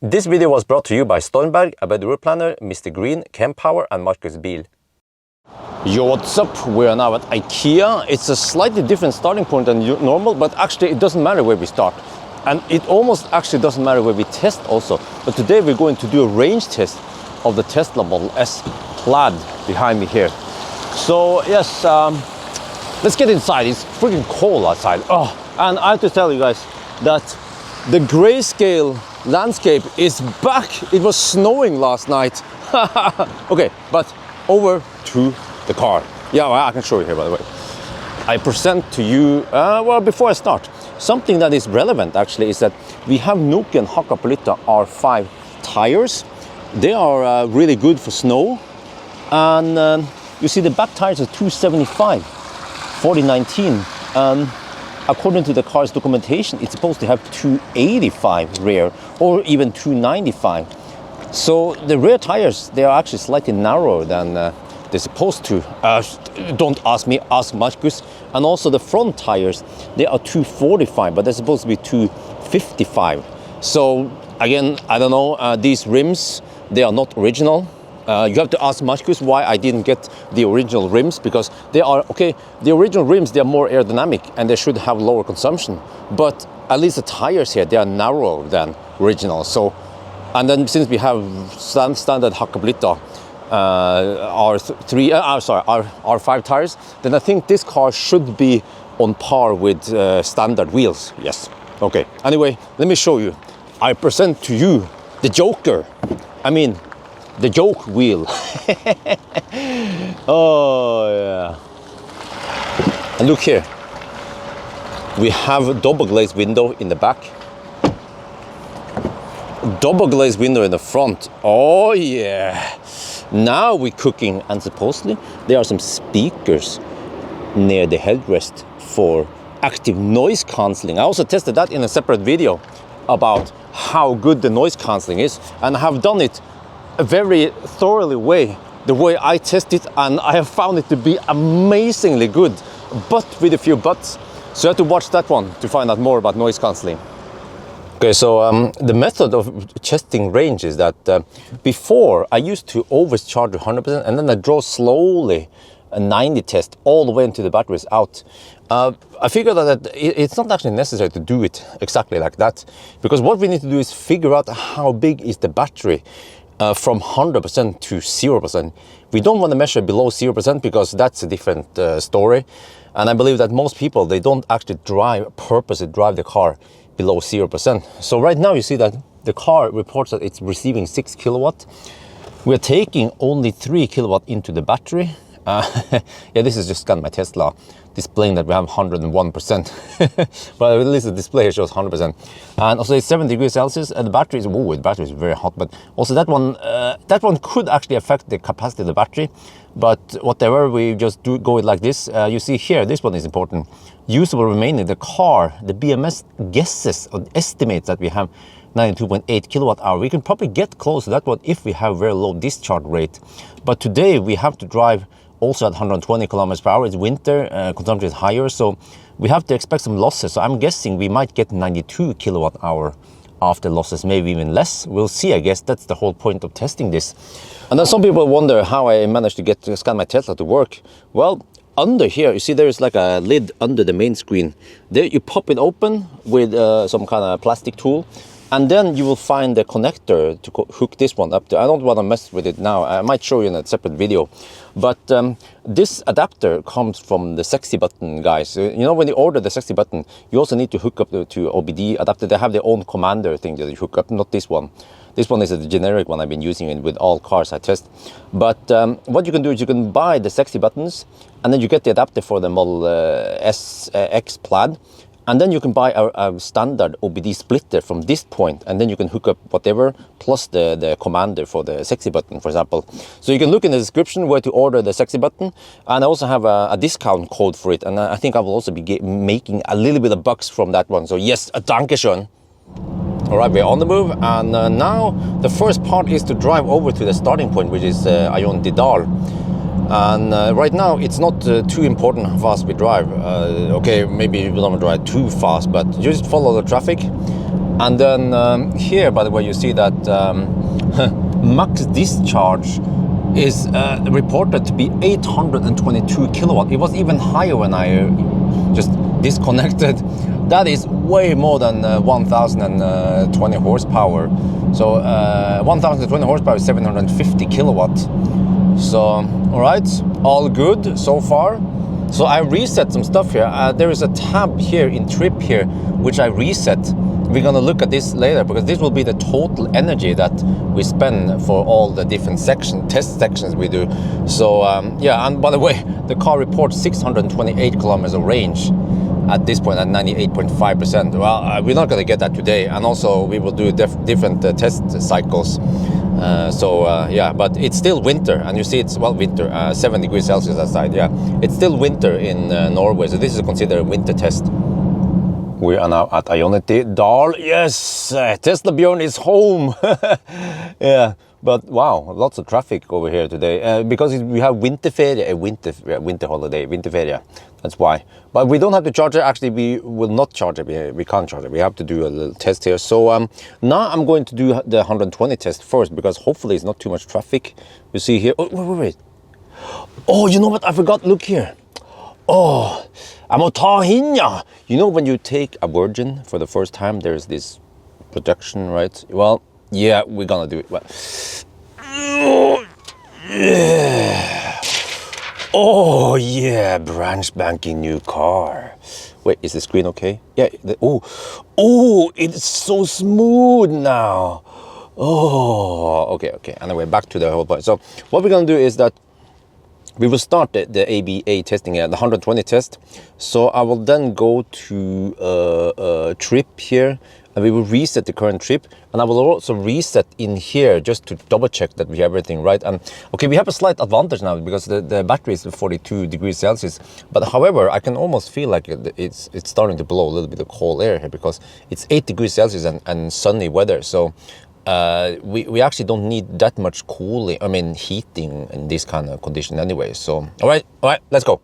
This video was brought to you by Stormberg, a route planner, MisterGreen, Kempower and Marcus Bil. Yo, what's up? We are now at IKEA. It's a slightly different starting point than normal, but actually it doesn't matter where we start. And it almost actually doesn't matter where we test also. But today we're going to do a range test of the Tesla Model S Plaid behind me here. So yes, let's get inside. It's freaking cold outside. Oh, and I have to tell you guys that the grayscale landscape is back. It was snowing last night. Okay, but over to the car. Yeah, well, I can show you here, by the way. I present to you, well, before I start, something that is relevant actually is that we have Nokian Hakkapeliitta R5 tires. They are really good for snow. And you see the back tires are 275, 4019. According to the car's documentation, it's supposed to have 285 rear or even 295. So the rear tires, they are actually slightly narrower than they're supposed to. Don't ask me, ask Marcus. And also the front tires, they are 245, but they're supposed to be 255. So again, I don't know, these rims, they are not original. You have to ask Marcus why I didn't get the original rims, because they are, okay, the original rims, they are more aerodynamic and they should have lower consumption. But at least the tires here, they are narrower than original. So, and then since we have standard Hakkapeliitta R5 tires, then I think this car should be on par with standard wheels. Yes. Okay. Anyway, let me show you. I present to you the Joker. I mean, the joke wheel. Oh yeah. And look here. We have a double glazed window in the back. Double glazed window in the front. Oh yeah. Now we're cooking, and supposedly there are some speakers near the headrest for active noise cancelling. I also tested that in a separate video about how good the noise cancelling is, and I have done it a very thoroughly way, the way I test it, and I have found it to be amazingly good, but with a few buts. So you have to watch that one to find out more about noise cancelling. Okay, so the method of testing range is that before I used to always charge 100% and then I draw slowly a 90 test all the way into the batteries out. I figured that it's not actually necessary to do it exactly like that, because what we need to do is figure out how big is the battery from 100% to 0%. We don't want to measure below 0% because that's a different story. And I believe that most people, they don't actually purposely drive the car below 0%. So right now you see that the car reports that it's receiving 6 kilowatt. We're taking only 3 kilowatt into the battery. Yeah, this is just ScanMyTesla displaying that we have 101%. But at least the display shows 100%. And also it's 7 degrees Celsius, and the battery is very hot. But also that one could actually affect the capacity of the battery. But whatever, we just go it like this. You see here, this one is important. Usable remaining, the car, the BMS guesses or estimates that we have 92.8 kilowatt hour. We can probably get close to that one if we have very low discharge rate. But today we have to drive also at 120 kilometers per hour. It's winter, consumption is higher, so we have to expect some losses. So I'm guessing we might get 92 kilowatt hour after losses, maybe even less. We'll see, I guess. That's the whole point of testing this. And then some people wonder how I managed to get ScanMyTesla to work. Well, under here, you see there's like a lid under the main screen. There you pop it open with some kind of plastic tool. And then you will find the connector to hook this one up to. I don't want to mess with it now. I might show you in a separate video. But this adapter comes from the Sexy Button guys. You know, when you order the Sexy Button, you also need to hook up to OBD adapter. They have their own commander thing that you hook up, not this one. This one is a generic one I've been using it with all cars I test. But what you can do is you can buy the Sexy Buttons, and then you get the adapter for the Model S X Plaid. And then you can buy a standard OBD splitter from this point, and then you can hook up whatever, plus the commander for the Sexy Button, for example. So you can look in the description where to order the Sexy Button, and I also have a discount code for it, and I think I will also be making a little bit of bucks from that one. So yes, a dankeschön. All right, we're on the move, and now the first part is to drive over to the starting point, which is Ioniq. And right now it's not too important how fast we drive. Okay, maybe we don't drive too fast, but just follow the traffic. And then here, by the way, you see that max discharge is reported to be 822 kilowatt. It was even higher when I just disconnected. That is way more than 1020 horsepower. So 1020 horsepower is 750 kilowatt. So all right, all good so far. So I reset some stuff here. There is a tab here in trip here which I reset. We're gonna look at this later because this will be the total energy that we spend for all the different test sections we do. So yeah, and by the way, the car reports 628 kilometers of range at this point at 98.5%. Well, we're not gonna get that today, and also we will do different test cycles. Yeah, but it's still winter, and you see it's, well, winter, 7 degrees Celsius outside. Yeah, it's still winter in Norway, so this is considered a winter test. We are now at Ioniq. Yes, Teslabjorn is home. Yeah, but wow, lots of traffic over here today because we have winterferie, winter holiday, winterferie. That's why. But we don't have to charge it. Actually, we will not charge it. We can't charge it. We have to do a little test here. So now I'm going to do the 120 test first because hopefully it's not too much traffic. You see here. Oh, wait. Oh, you know what? I forgot. Look here. Oh, I'm a tahinya. You know when you take a virgin for the first time, there's this production, right? Well, yeah, we're gonna do it. Well, yeah. Oh yeah, brand spanking new car. Wait, is the screen okay? Yeah. Oh, it's so smooth now. Oh, okay. Anyway, back to the whole point. So what we're gonna do is that we will start the ABA testing, the 120 test. So I will then go to trip here, and we will reset the current trip, and I will also reset in here just to double check that we have everything right. And okay, we have a slight advantage now because the battery is 42 degrees Celsius, but however, I can almost feel like it's starting to blow a little bit of cold air here because it's 8 degrees Celsius and sunny weather. So we actually don't need that much cooling, heating in this kind of condition anyway. So all right, let's go.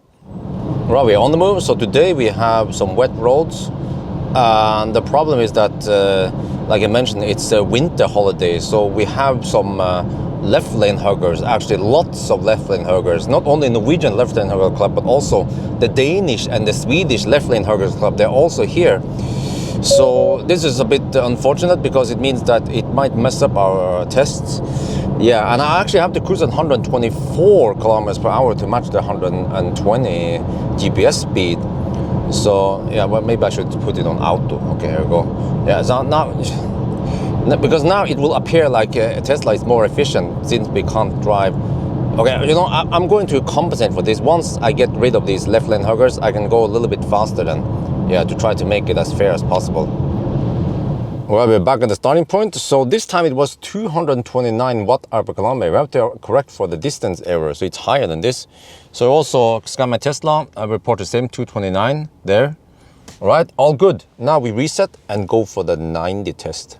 Right, we're on the move. So today we have some wet roads, and the problem is that like I mentioned, it's a winter holiday, so we have some left lane huggers, actually lots of left lane huggers, not only Norwegian left lane hugger club, but also the Danish and the Swedish left lane huggers club. They're also here. So this is a bit unfortunate because it means that it might mess up our tests. Yeah, and I actually have to cruise at 124 kilometers per hour to match the 120 GPS speed. So yeah, well, maybe I should put it on auto. Okay, here we go. Yeah, so now, because now it will appear like Tesla is more efficient since we can't drive. Okay, you know, I'm going to compensate for this. Once I get rid of these left lane huggers, I can go a little bit faster than, yeah, to try to make it as fair as possible. Well, we're back at the starting point. So this time it was 229 watt-hour per kilometer. We have to correct for the distance error, so it's higher than this. So also ScanMyTesla, I report the same 229 there. All right, all good. Now we reset and go for the 90 test.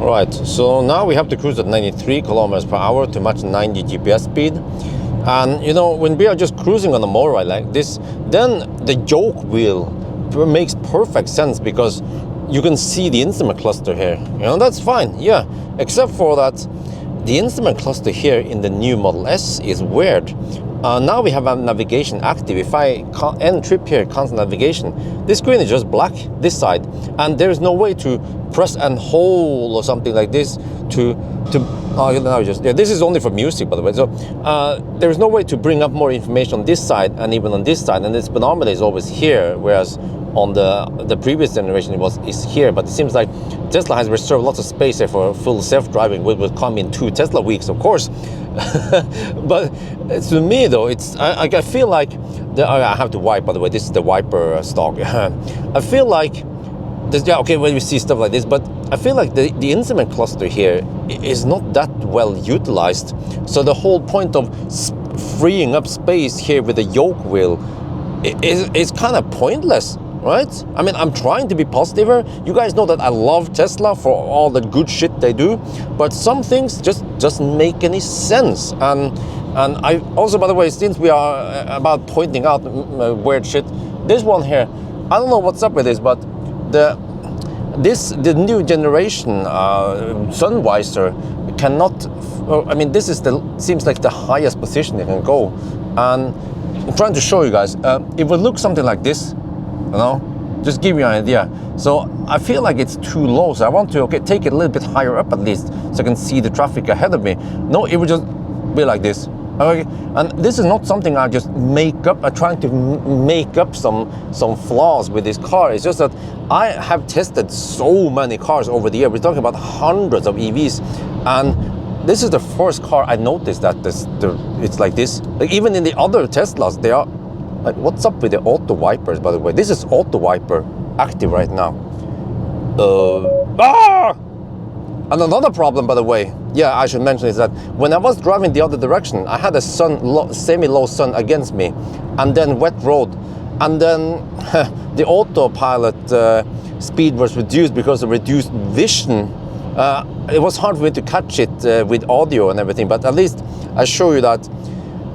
All right, so now we have to cruise at 93 kilometers per hour to match 90 GPS speed. And you know, when we are just cruising on a motorway like this, then the yoke wheel makes perfect sense because you can see the instrument cluster here. You know, that's fine, yeah. Except for that, the instrument cluster here in the new Model S is weird. Now we have a navigation active. If I end trip here, constant navigation, this screen is just black, this side. And there is no way to press and hold or something like this this is only for music, by the way. So there is no way to bring up more information on this side and even on this side. And the speedometer is always here, whereas on the previous generation is here. But it seems like Tesla has reserved lots of space here for full self-driving, which will come in 2 Tesla weeks, of course. But to me though, I feel like I have to wipe, by the way. This is the wiper stock. I feel like okay, when we see stuff like this, but I feel like the instrument cluster here is not that well utilized. So the whole point of freeing up space here with the yoke wheel is kind of pointless, right? I mean, I'm trying to be positive here. You guys know that I love Tesla for all the good shit they do, but some things just doesn't make any sense. And I also, by the way, since we are about pointing out weird shit, this one here, I don't know what's up with this, but the new generation sun visor cannot, I mean, this is seems like the highest position it can go. And I'm trying to show you guys, it will look something like this, you know, just give you an idea. So I feel like it's too low, so I want to take it a little bit higher up at least, so I can see the traffic ahead of me. No, it will just be like this. Okay, and this is not something I just make up. I'm trying to make up some flaws with this car. It's just that I have tested so many cars over the year. We're talking about hundreds of EVs, and this is the first car I noticed that it's like this. Like even in the other Teslas, they are like, what's up with the auto wipers, by the way? This is auto wiper active right now. And another problem, by the way, yeah, I should mention, is that when I was driving the other direction, I had a semi-low sun against me, and then wet road, and then the autopilot speed was reduced because of reduced vision. It was hard for me to catch it with audio and everything, but at least I show you that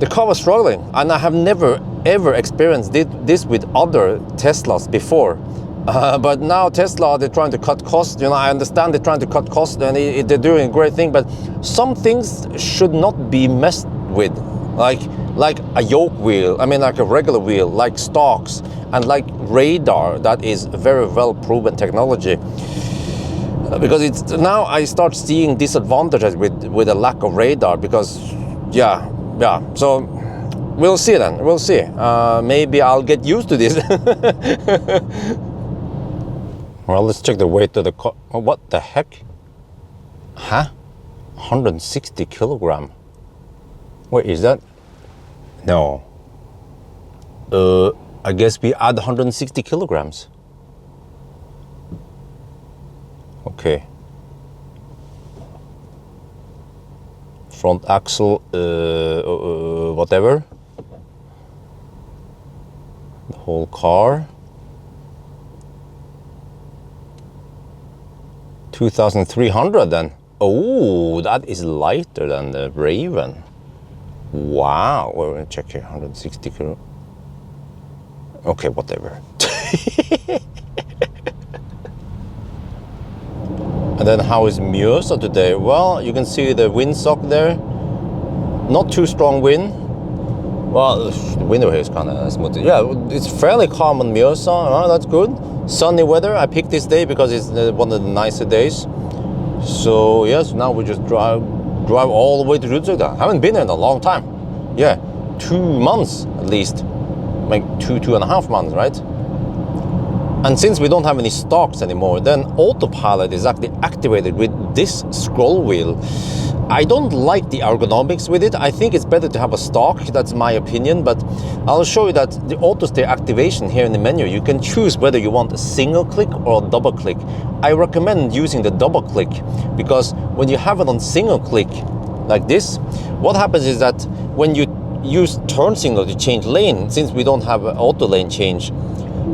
the car was struggling, and I have never ever experienced this with other Teslas before. But now Tesla, they're trying to cut costs. You know, I understand they're trying to cut costs, and they're doing a great thing, but some things should not be messed with, like a yoke wheel, I mean like a regular wheel, like stalks, and like radar. That is very well proven technology. Because it's now I start seeing disadvantages with a lack of radar, because yeah, so we'll see then, we'll see. Maybe I'll get used to this. Well, let's check the weight of the car. Oh, what the heck? Huh? 160 kilogram. Wait, is that? No. I guess we add 160 kilograms. Okay. Front axle, whatever. The whole car. 2,300 then. Oh, that is lighter than the Raven. Wow. We're gonna check here. 160 kilo. Okay, whatever. And then how is Mjøsa today? Well, you can see the windsock there. Not too strong wind. Well, the window here is kind of smooth. Yeah, it's fairly calm on Mjøsa. Oh, that's good. Sunny weather. I picked this day because it's one of the nicer days. So yes, now we just drive all the way to Rudshøgda. Haven't been here in a long time. Yeah, 2 months at least, like 2.5 months, right? And since we don't have any stocks anymore, then autopilot is actually activated with this scroll wheel. I don't like the ergonomics with it. I think it's better to have a stock, that's my opinion, but I'll show you that the auto steer activation here in the menu, you can choose whether you want a single click or a double click. I recommend using the double click, because when you have it on single click like this, what happens is that when you use turn signal to change lane, since we don't have an auto lane change,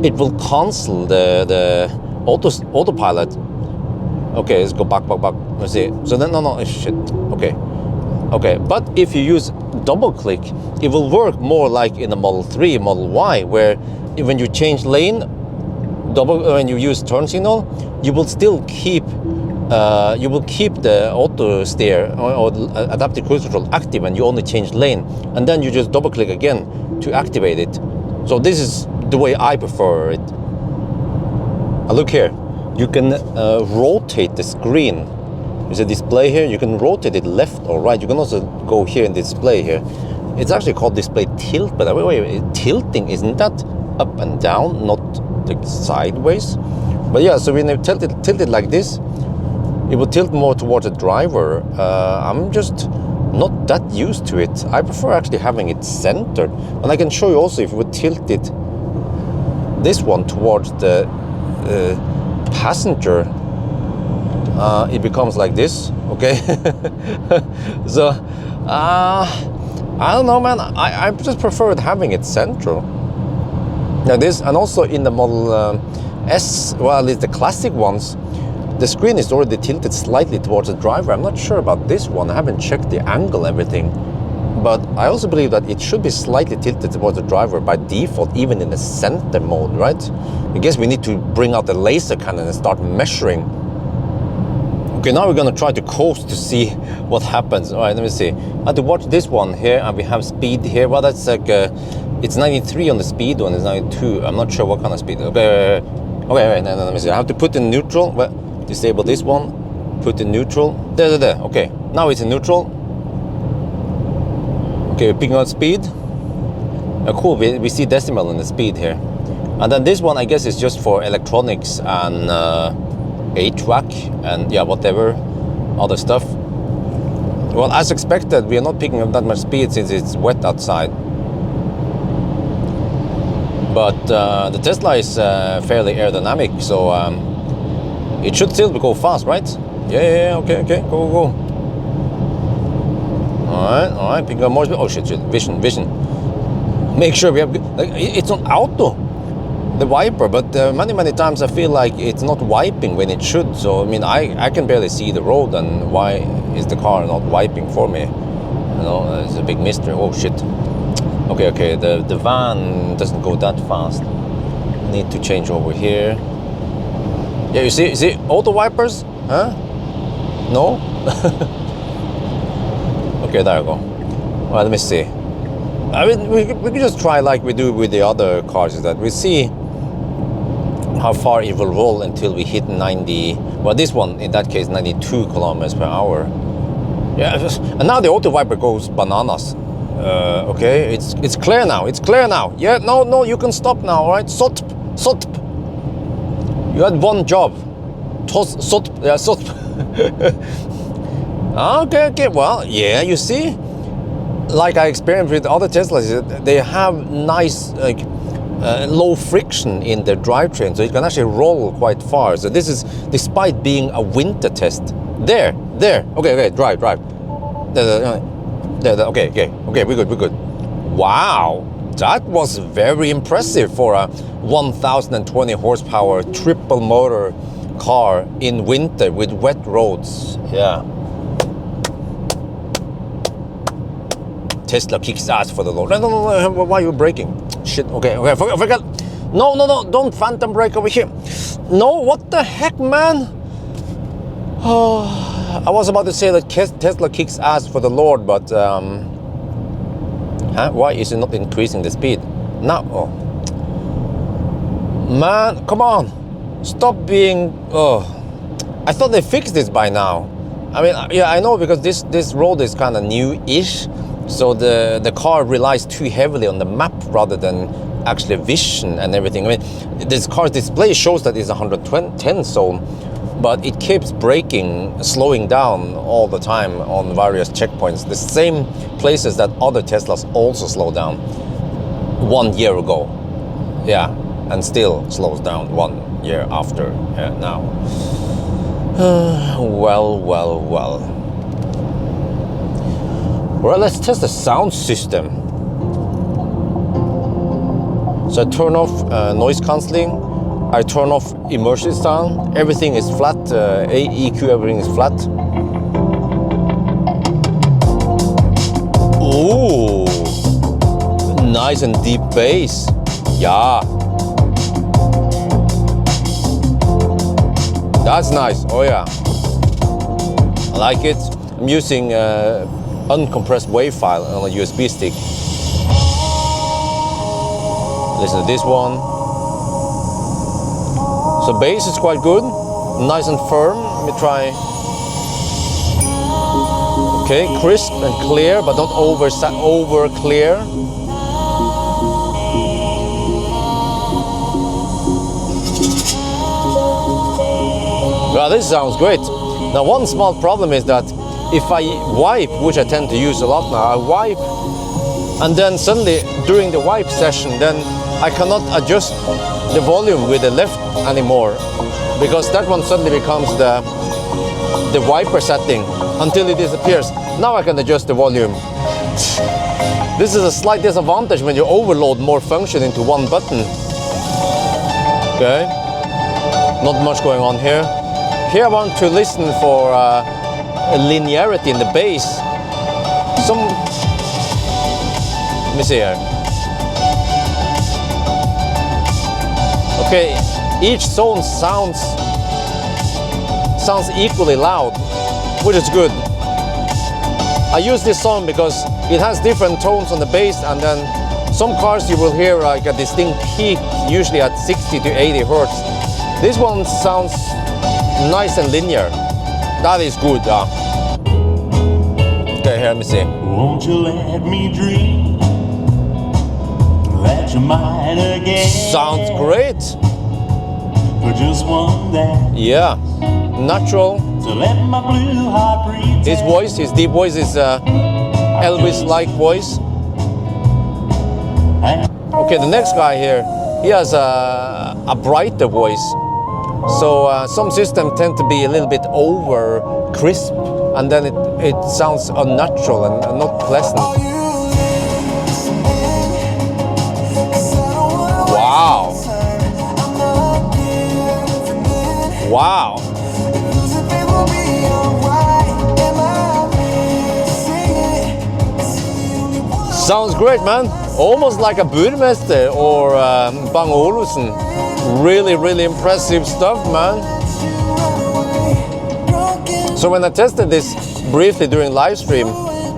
it will cancel the autopilot. Okay, let's go back. Let's see. So then, no, shit. Okay. But if you use double click, it will work more like in the Model 3, Model Y, where when you change lane, when you use turn signal, you will still keep the auto steer or adaptive cruise control active, and you only change lane, and then you just double click again to activate it. So this is the way I prefer it. Now look here. You can rotate the screen. There's a display here. You can rotate it left or right. You can also go here in display here. It's actually called display tilt, but wait, tilting, isn't that up and down, not like sideways? But yeah, so when you tilt it like this, it will tilt more towards the driver. I'm just not that used to it. I prefer actually having it centered. And I can show you also, if you would tilt it, this one towards the passenger, it becomes like this, okay? So I don't know, man. I just prefer having it central. Now this, and also in the Model S, well, at least the classic ones, the screen is already tilted slightly towards the driver. I'm not sure about this one. I haven't checked the angle, everything. But I also believe that it should be slightly tilted towards the driver by default, even in the center mode, right? I guess we need to bring out the laser cannon and start measuring. Okay, now we're gonna try to coast to see what happens. All right, let me see. I have to watch this one here, and we have speed here. Well, that's like, it's 93 on the speed one, it's 92. I'm not sure what kind of speed. Okay, wait, no, let me see. I have to put in neutral. Well, disable this one, put in neutral. There. Okay, now it's in neutral. Okay, we're picking out speed. Cool, we see decimal in the speed here. And then this one, I guess, is just for electronics and HVAC and yeah, whatever other stuff. Well, as expected, we are not picking up that much speed since it's wet outside. But the Tesla is fairly aerodynamic, so it should still go fast, right? Yeah, okay, go. All right, picking up more speed. Oh shit, vision. Make sure we have, like, it's on auto, the wiper, but many times I feel like it's not wiping when it should. So I mean, I can barely see the road, and why is the car not wiping for me? You know, it's a big mystery. Oh shit. Okay, the van doesn't go that fast. Need to change over here. Yeah, you see auto wipers? Huh? No? Okay, there you go. Well, let me see. I mean, we could just try like we do with the other cars, is that we see how far it will roll until we hit 90. Well, this one, in that case, 92 kilometers per hour. Yeah, and now the auto wiper goes bananas. Okay, it's clear now. It's clear now. Yeah, no, you can stop now. All right, sotp. You had one job. Sotp. Yeah, sotp. Okay. Well, yeah, you see, like I experienced with other Teslas, they have nice low friction in their drivetrain, so it can actually roll quite far. So this is despite being a winter test. There. Okay, drive. There. Okay, we're good. Wow, that was very impressive for a 1,020 horsepower triple motor car in winter with wet roads. Yeah. Tesla kicks ass for the Lord. No, why are you braking? Shit, okay, forget. No, don't phantom brake over here. No, what the heck, man? Oh, I was about to say that Tesla kicks ass for the Lord, but why is it not increasing the speed? Now, man, come on, stop being. I thought they fixed this by now. I mean, yeah, I know, because this road is kind of new-ish. So the car relies too heavily on the map rather than actually vision and everything. I mean, this car's display shows that it's 110 zone, but it keeps braking, slowing down all the time on various checkpoints. The same places that other Teslas also slow down 1 year ago. Yeah, and still slows down 1 year after now. Well. Well, let's test the sound system. So I turn off noise cancelling. I turn off immersive sound. Everything is flat. EQ, everything is flat. Ooh, nice and deep bass. Yeah, that's nice. Oh yeah, I like it. I'm using uncompressed WAV file on a USB stick. Listen to this one. So bass is quite good, nice and firm. Let me try. Okay, crisp and clear, but not over clear. Well, this sounds great. Now, one small problem is that if I wipe, which I tend to use a lot now, I wipe, and then suddenly during the wipe session, then I cannot adjust the volume with the left anymore, because that one suddenly becomes the wiper setting until it disappears. Now I can adjust the volume. This is a slight disadvantage when you overload more function into one button. Okay, not much going on here. Here I want to listen for linearity in the bass. Let me see here. Okay, each zone sounds equally loud, which is good. I use this song because it has different tones on the bass, and then some cars you will hear like a distinct peak, usually at 60 to 80 hertz. This one sounds nice and linear. That is good. Okay, here, let me see. Won't you let me dream? Let your mind again. Sounds great. For just one day. Yeah, natural. So let my blue heart breathe. His voice, his deep voice is Elvis-like voice. Okay, the next guy here, he has a brighter voice. So some systems tend to be a little bit over crisp, and then it sounds unnatural and not pleasant. Wow. Wow. Sounds great, man. Almost like a Burmester or Bang Olufsen. Really, really impressive stuff, man. So when I tested this briefly during live stream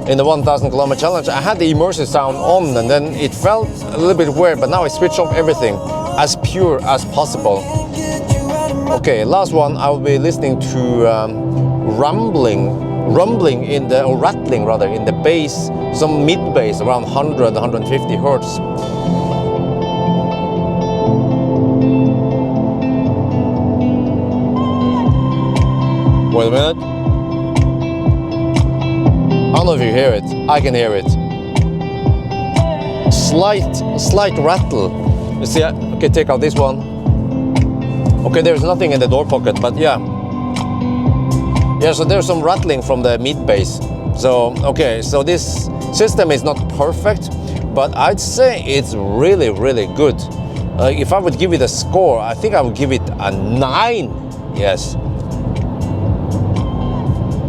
in the 1000 kilometer challenge, I had the immersive sound on, and then it felt a little bit weird, but now I switch off everything as pure as possible. Okay, last one, I will be listening to rumbling in the, or rattling rather, in the bass, some mid bass around 100, 150 hertz. Wait a minute. I don't know if you hear it. I can hear it. Slight rattle. You see, okay, take out this one. Okay, there's nothing in the door pocket, but yeah. Yeah, so there's some rattling from the mid bass. So, okay, so this system is not perfect, but I'd say it's really, really good. If I would give it a score, I think I would give it a 9. Yes.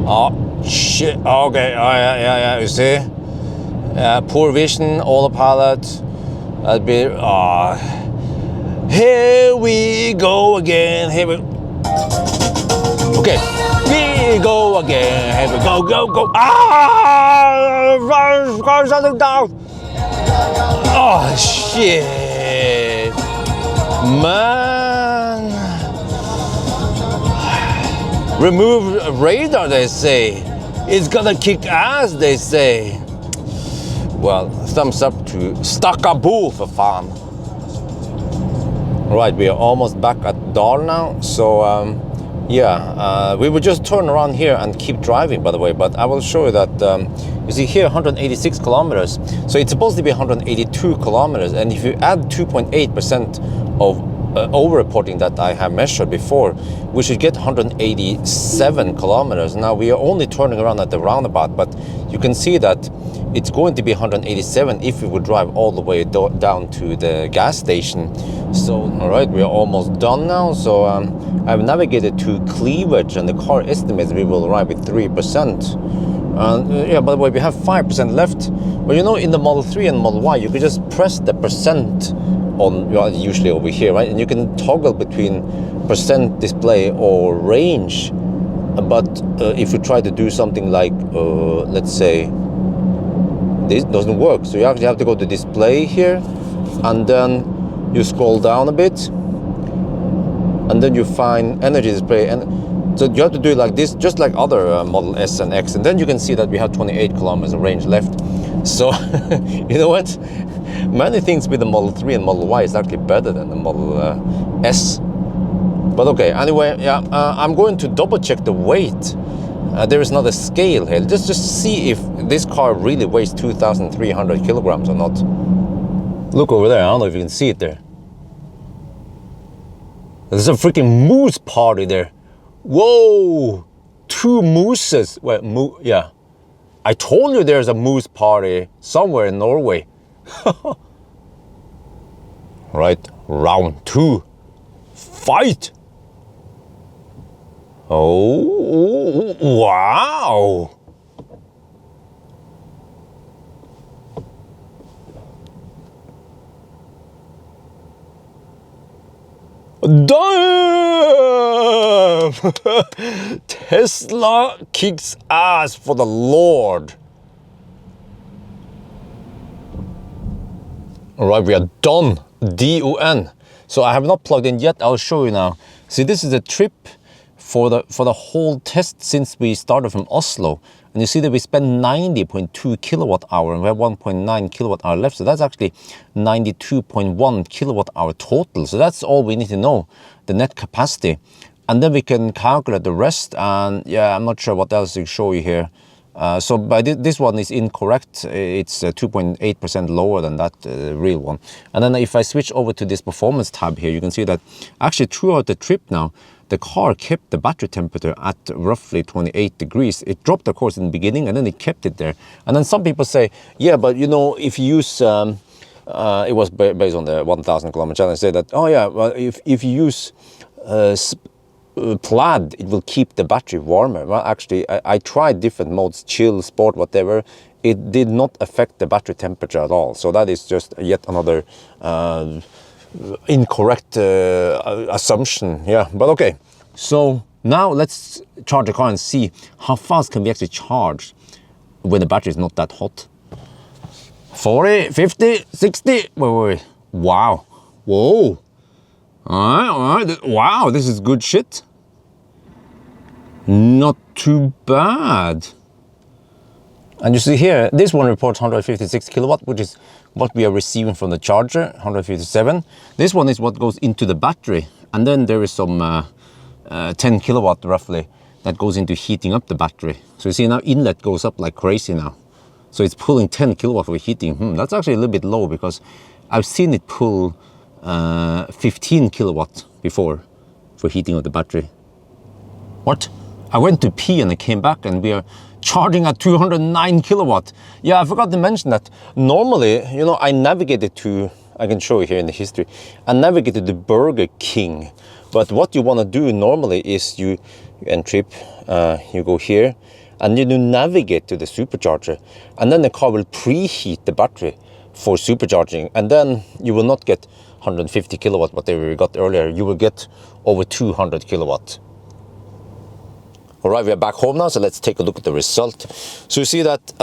Oh, shit. Okay, oh, yeah, you see? Poor vision, autopilot. That'd be, here we go again. Here we, okay. Here we go again. Here we go, go. Run something down. Oh, shit. Man. Remove radar, they say. It's gonna kick ass, they say. Well, thumbs up to Stakabo for fun. Right, we are almost back at Dal now. So, we would just turn around here and keep driving, by the way. But I will show you that, you see here, 186 kilometers. So it's supposed to be 182 kilometers. And if you add 2.8% of over-reporting that I have measured before, we should get 187 kilometers. Now we are only turning around at the roundabout, but you can see that it's going to be 187 if we would drive all the way down to the gas station. So, all right, we are almost done now. So I've navigated to Cleavage, and the car estimates we will arrive with 3%. Yeah, by the way, we have 5% left. But you know, in the Model 3 and Model Y, you could just press the percent on, well, usually over here, right? And you can toggle between percent display or range. But if you try to do something like, let's say, this doesn't work. So you actually have to go to display here, and then you scroll down a bit, and then you find energy display. And so you have to do it like this, just like other Model S and X. And then you can see that we have 28 kilometers of range left. So, you know what? Many things with the Model 3 and Model Y is actually better than the Model S. But okay, anyway, yeah, I'm going to double check the weight. There is not a scale here. Just see if this car really weighs 2,300 kilograms or not. Look over there, I don't know if you can see it there. There's a freaking moose party there. Whoa, 2 mooses. Well, yeah. I told you there's a moose party somewhere in Norway. Right, round 2. Fight! Oh, wow! Damn! Tesla kicks ass for the Lord. All right, we are done. D-O-N. So I have not plugged in yet. I'll show you now. See, this is a trip for the whole test since we started from Oslo. And you see that we spent 90.2 kilowatt hour and we have 1.9 kilowatt hour left. So that's actually 92.1 kilowatt hour total. So that's all we need to know, the net capacity. And then we can calculate the rest. And yeah, I'm not sure what else to show you here. So by this one is incorrect. It's 2.8% lower than that real one. And then if I switch over to this performance tab here, you can see that actually throughout the trip now, the car kept the battery temperature at roughly 28 degrees. It dropped, of course, in the beginning, and then it kept it there. And then some people say, yeah, but you know, if you use, it was based on the 1,000 kilometer challenge, say that, oh yeah, well, if you use Plaid, it will keep the battery warmer. Well, actually, I tried different modes, chill, sport, whatever. It did not affect the battery temperature at all. So that is just yet another incorrect assumption. Yeah, but okay. So now let's charge the car and see how fast can we actually charge when the battery is not that hot. 40, 50, 60. Wait. Wow. Whoa. All right. Wow, this is good shit. Not too bad. And you see here, this one reports 156 kilowatt, which is what we are receiving from the charger, 157. This one is what goes into the battery. And then there is some 10 kilowatt roughly that goes into heating up the battery. So you see now inlet goes up like crazy now. So it's pulling 10 kilowatt for heating. That's actually a little bit low because I've seen it pull 15 kilowatt before for heating of the battery. What? I went to pee and I came back and we are charging at 209 kilowatt. Yeah, I forgot to mention that normally, you know, I navigated to, I can show you here in the history, I navigated to Burger King. But what you want to do normally is you trip, you go here, and then you navigate to the supercharger, and then the car will preheat the battery for supercharging, and then you will not get 150 kilowatt, whatever we got earlier. You will get over 200 kilowatt. All right, we are back home now, so let's take a look at the result. So you see that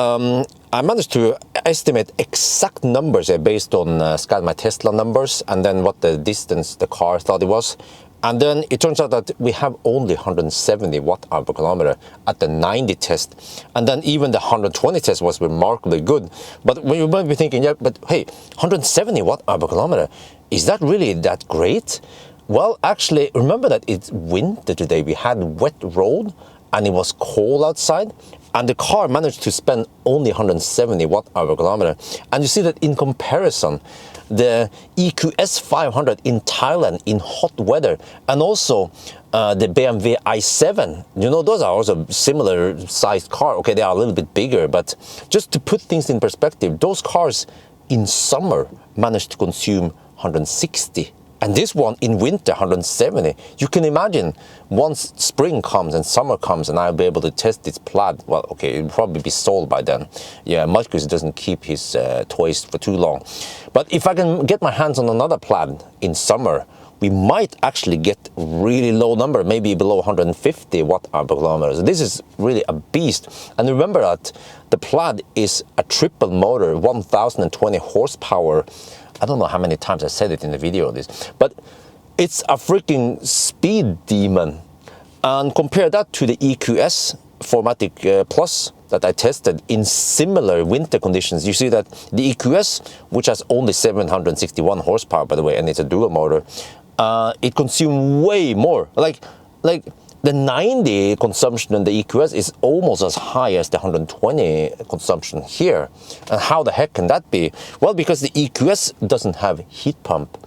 I managed to estimate exact numbers based on ScanMyTesla numbers, and then what the distance the car thought it was. And then it turns out that we have only 170 watt-hour per kilometer at the 90 test. And then even the 120 test was remarkably good. But when you might be thinking, yeah, but hey, 170 watt-hour per kilometer, is that really that great? Well, actually, remember that it's winter today. We had wet road and it was cold outside. And the car managed to spend only 170 watt-hour per kilometer. And you see that in comparison, the EQS 500 in Thailand in hot weather, and also the BMW i7, you know, those are also similar sized car. Okay, they are a little bit bigger, but just to put things in perspective, those cars in summer managed to consume 160. And this one in winter, 170. You can imagine once spring comes and summer comes and I'll be able to test this Plaid. Well, okay, it'll probably be sold by then. Yeah, Marcus doesn't keep his toys for too long. But if I can get my hands on another Plaid in summer, we might actually get really low number, maybe below 150 watt-hour per kilometer. So this is really a beast. And remember that the Plaid is a triple motor, 1020 horsepower. I don't know how many times I said it in the video of this, but it's a freaking speed demon. And compare that to the EQS 4MATIC Plus that I tested in similar winter conditions. You see that the EQS, which has only 761 horsepower, by the way, and it's a dual motor, it consumes way more. Like the 90 consumption in the EQS is almost as high as the 120 consumption here. And how the heck can that be? Well, because the EQS doesn't have heat pump.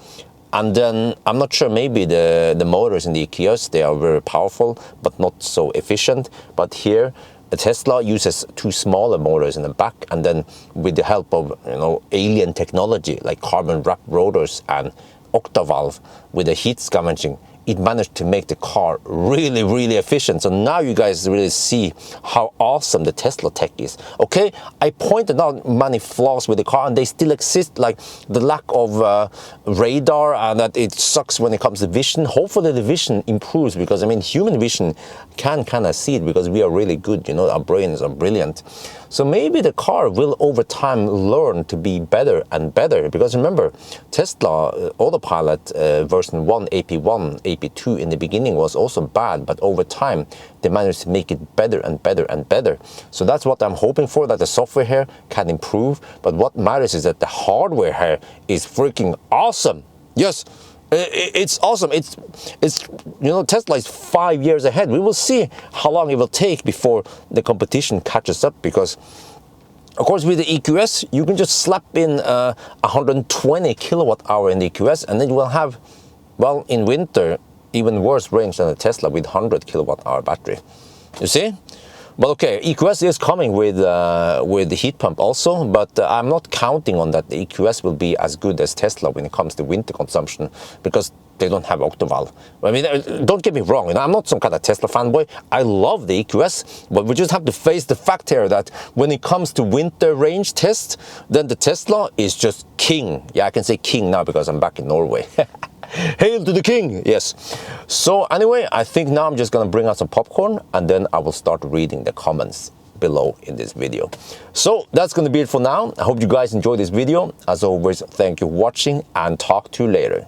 And then I'm not sure, maybe the motors in the EQS, they are very powerful, but not so efficient. But here, the Tesla uses two smaller motors in the back, and then with the help of, you know, alien technology like carbon wrap rotors and octavalve with the heat scavenging, it managed to make the car really, really efficient. So now you guys really see how awesome the Tesla tech is. Okay, I pointed out many flaws with the car, and they still exist, like the lack of radar, and that it sucks when it comes to vision. Hopefully the vision improves, because I mean, human vision can kind of see it because we are really good, you know, our brains are brilliant. So maybe the car will over time learn to be better and better, because remember, Tesla Autopilot version 1, AP1, AP2 in the beginning was also bad, but over time they managed to make it better and better and better. So that's what I'm hoping for, that the software here can improve, but what matters is that the hardware here is freaking awesome. Yes, it's awesome. It's you know, Tesla is 5 years ahead. We will see how long it will take before the competition catches up, because of course with the EQS you can just slap in 120 kilowatt hour in the EQS, and then you will have, well, in winter, even worse range than the Tesla with 100 kilowatt hour battery. You see? But okay, EQS is coming with the heat pump also, but I'm not counting on that the EQS will be as good as Tesla when it comes to winter consumption, because they don't have octovalve. I mean, don't get me wrong, you know, I'm not some kind of Tesla fanboy. I love the EQS, but we just have to face the fact here that when it comes to winter range test, then the Tesla is just king. Yeah, I can say king now because I'm back in Norway. Hail to the king! Yes. So anyway, I think now I'm just gonna bring out some popcorn, and then I will start reading the comments below in this video. So that's gonna be it for now. I hope you guys enjoyed this video. As always, thank you for watching, and talk to you later.